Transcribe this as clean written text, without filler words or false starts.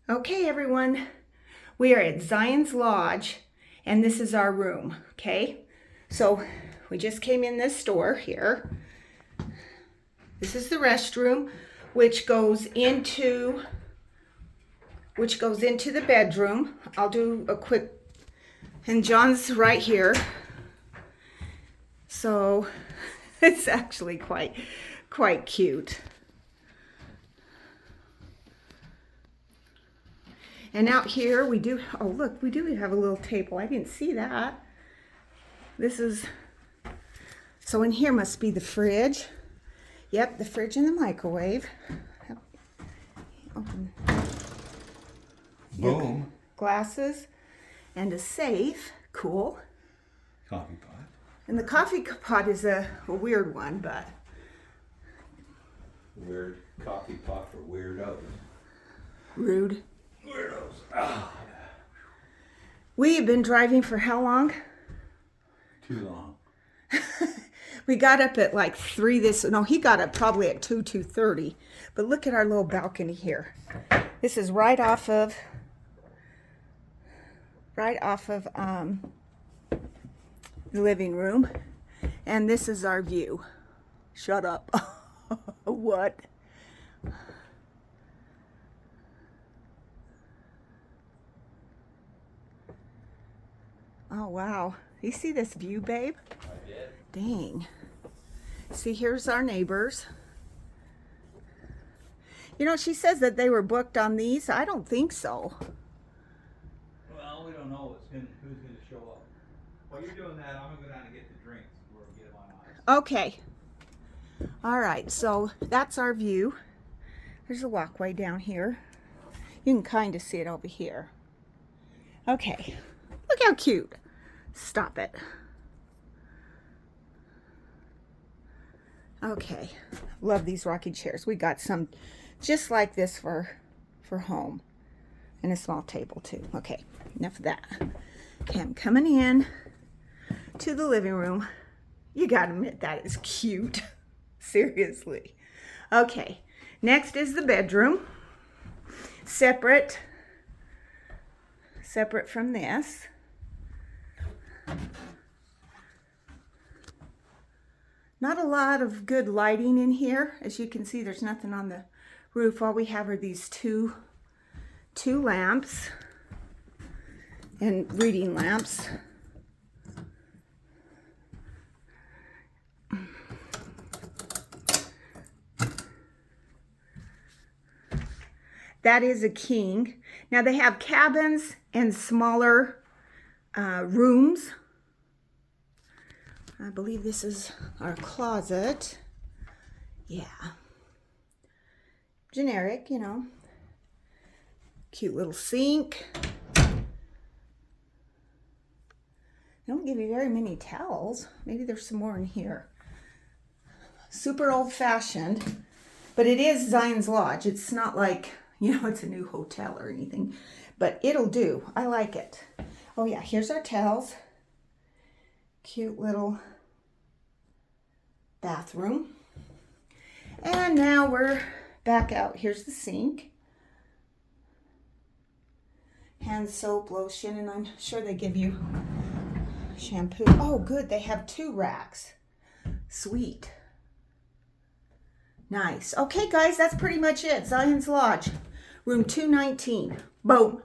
Okay, everyone, we are at Zion's Lodge, and this is our room, okay? So we just came in this door here. This is the restroom, which goes into the bedroom. I'll do a quick, and John's right here. So it's actually quite cute. And out here we do, oh look, we do have a little table. I didn't see that. This is, so in here must be the fridge. Yep, the fridge and the microwave. Open. Boom. Yep. Glasses and a safe. Cool. Coffee pot. And the coffee pot is a weird one, but. Weird coffee pot for weirdos. Rude. Weirdos. Ah. We have been driving for how long? Too long. We got up at like 3 he got up probably at 2:30. But look at our little balcony here. This is right off of the living room. And this is our view. Shut up. What? Oh, wow. You see this view, babe? I did. Dang. See, here's our neighbors. You know, she says that they were booked on these. I don't think so. Well, we don't know who's going to show up. While you're doing that, I'm going to go down and get the drinks. We're going to get them on ice. Okay. All right, so that's our view. There's a walkway down here. You can kind of see it over here. Okay. Look how cute. Stop it. Okay. Love these rocking chairs. We got some just like this for home. And a small table too. Okay. Enough of that. Okay, I'm coming in to the living room. You gotta admit that is cute. Seriously. Okay. Next is the bedroom. Separate from this. Not a lot of good lighting in here. As you can see, there's nothing on the roof. All we have are these two lamps and reading lamps. That is a king. Now they have cabins and smaller rooms. I believe this is our closet. Yeah. Generic, you know. Cute little sink. They don't give you very many towels. Maybe there's some more in here. Super old-fashioned. But it is Zion's Lodge. It's not like, you know, it's a new hotel or anything. But it'll do. I like it. Oh yeah, here's our towels. Cute little bathroom. And now we're back out. Here's the sink. Hand soap, lotion, and I'm sure they give you shampoo. Oh, good. They have 2 racks. Sweet. Nice. Okay, guys, that's pretty much it. Zion's Lodge, room 219. Boom.